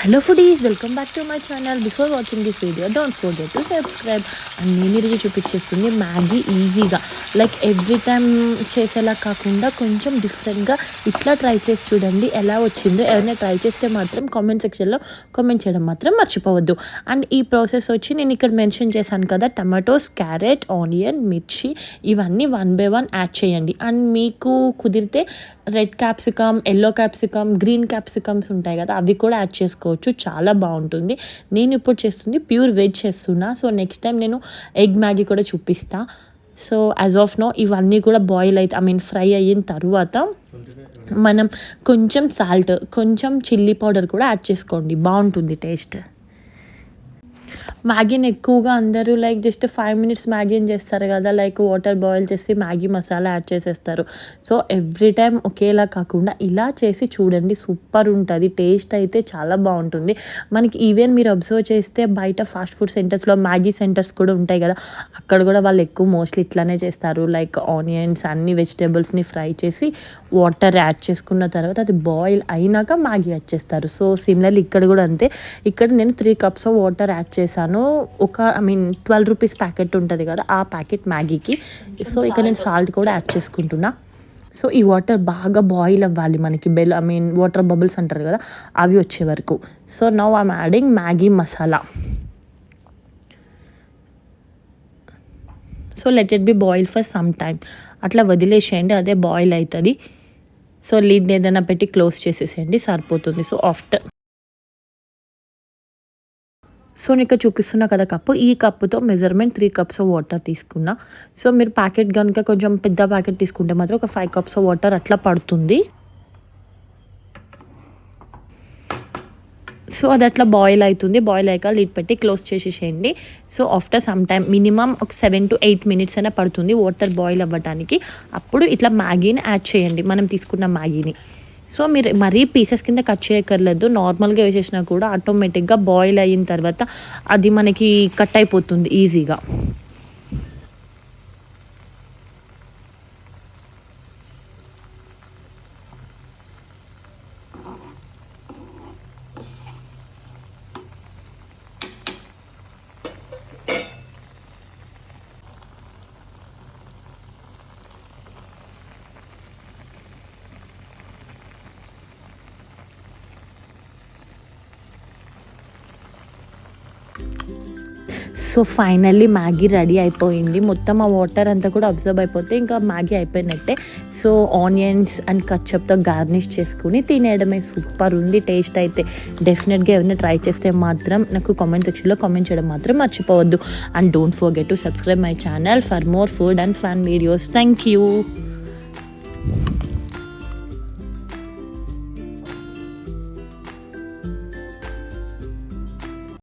Hello foodies, welcome back to my channel. Before watching this video don't forget to subscribe. And నేను ఈరోజు చూపించేస్తుంది Maggi ఈజీగా, like every time చేసేలా కాకుండా కొంచెం డిఫరెంట్గా ఇట్లా ట్రై చేసి చూడండి ఎలా వచ్చిందో. ఎవరైనా ట్రై చేస్తే మాత్రం కామెంట్ సెక్షన్లో కామెంట్ చేయడం మాత్రం మర్చిపోవద్దు. అండ్ ఈ ప్రాసెస్ వచ్చి నేను ఇక్కడ మెన్షన్ చేశాను కదా, టమాటోస్, క్యారెట్, ఆనియన్, మిర్చి ఇవన్నీ 1 by 1 యాడ్ చేయండి. అండ్ మీకు కుదిరితే red capsicum, yellow capsicum, green capsicums ఉంటాయి కదా, అవి కూడా యాడ్ చేసుకోవచ్చు. చాలా బాగుంటుంది. నేను ఇప్పుడు చేస్తుంది ప్యూర్ వెజ్ చేస్తున్నా. సో నెక్స్ట్ టైం నేను ఎగ్ మ్యాగీ కూడా చూపిస్తా. సో యాజ్ ఆఫ్ నో ఇవన్నీ కూడా బాయిల్ అయితే ఫ్రై అయిన తర్వాత మనం కొంచెం సాల్ట్, కొంచెం చిల్లీ పౌడర్ కూడా యాడ్ చేసుకోండి, బాగుంటుంది టేస్ట్. మ్యాగీని ఎక్కువగా అందరూ లైక్ జస్ట్ 5 minutes మ్యాగీని చేస్తారు కదా, లైక్ వాటర్ బాయిల్ చేసి మ్యాగీ మసాలా యాడ్ చేసేస్తారు. సో ఎవ్రీ టైం ఒకేలా కాకుండా ఇలా చేసి చూడండి, సూపర్ ఉంటుంది. టేస్ట్ అయితే చాలా బాగుంటుంది. మనకి ఈవెన్ మీరు అబ్జర్వ్ చేస్తే బయట ఫాస్ట్ ఫుడ్ సెంటర్స్లో మ్యాగీ సెంటర్స్ కూడా ఉంటాయి కదా, అక్కడ కూడా వాళ్ళు ఎక్కువ మోస్ట్లీ ఇట్లానే చేస్తారు. లైక్ ఆనియన్స్ అన్ని వెజిటేబుల్స్ని ఫ్రై చేసి వాటర్ యాడ్ చేసుకున్న తర్వాత అది బాయిల్ అయినాక మ్యాగీ యాడ్ చేస్తారు. సో సిమిలర్లీ ఇక్కడ కూడా అంతే. ఇక్కడ నేను 3 cups ఆఫ్ వాటర్ యాడ్ చేశాను. ఒక 12 rupees ప్యాకెట్ ఉంటుంది కదా, ఆ ప్యాకెట్ మ్యాగీకి. సో ఇక్కడ నేను సాల్ట్ కూడా యాడ్ చేసుకుంటున్నా. సో ఈ వాటర్ బాగా బాయిల్ అవ్వాలి, మనకి వాటర్ బబుల్స్ అంటారు కదా, అవి వచ్చే వరకు. So now I'm adding Maggi masala. So let it be boil for some time. అట్లా వదిలేసేయండి, అదే బాయిల్ అవుతుంది. సో లిడ్ ఏదైనా పెట్టి క్లోజ్ చేసేసేయండి, సరిపోతుంది. సో నీకు చూపిస్తున్నా కదా కప్పు, ఈ కప్పుతో మెజర్మెంట్ 3 cups ఆఫ్ వాటర్ తీసుకున్నా. సో మీరు ప్యాకెట్ కనుక కొంచెం పెద్ద ప్యాకెట్ తీసుకుంటే మాత్రం ఒక 5 cups ఆఫ్ వాటర్ అట్లా పడుతుంది. సో అది అట్లా బాయిల్ అవుతుంది. బాయిల్ అయ్యాక లిడ్ పెట్టి క్లోజ్ చేసేసేయండి. So after some time minimum ఒక 7 to 8 minutes అయినా పడుతుంది వాటర్ బాయిల్ అవ్వడానికి. అప్పుడు ఇట్లా మ్యాగీని యాడ్ చేయండి, మనం తీసుకున్న మ్యాగీని. సో మీరు మరీ పీసెస్ కింద కట్ చేయక్కర్లేదు, నార్మల్గా వేసేసినా కూడా ఆటోమేటిక్గా బాయిల్ అయిన తర్వాత అది మనకి కట్ అయిపోతుంది ఈజీగా. సో ఫైనల్లీ మ్యాగీ రెడీ అయిపోయింది. మొత్తం ఆ వాటర్ అంతా కూడా అబ్జర్వ్ అయిపోతే ఇంకా మ్యాగీ అయిపోయినట్టే. సో ఆనియన్స్ అండ్ కచ్చప్తో గార్నిష్ చేసుకుని తినేయడమే. సూపర్ ఉంది టేస్ట్ అయితే. డెఫినెట్గా ఎవరైనా ట్రై చేస్తే మాత్రం నాకు కామెంట్ సెక్షన్లో కామెంట్ చేయడం మాత్రం మర్చిపోవద్దు. And don't forget to subscribe my channel for more food and fun videos. Thank you.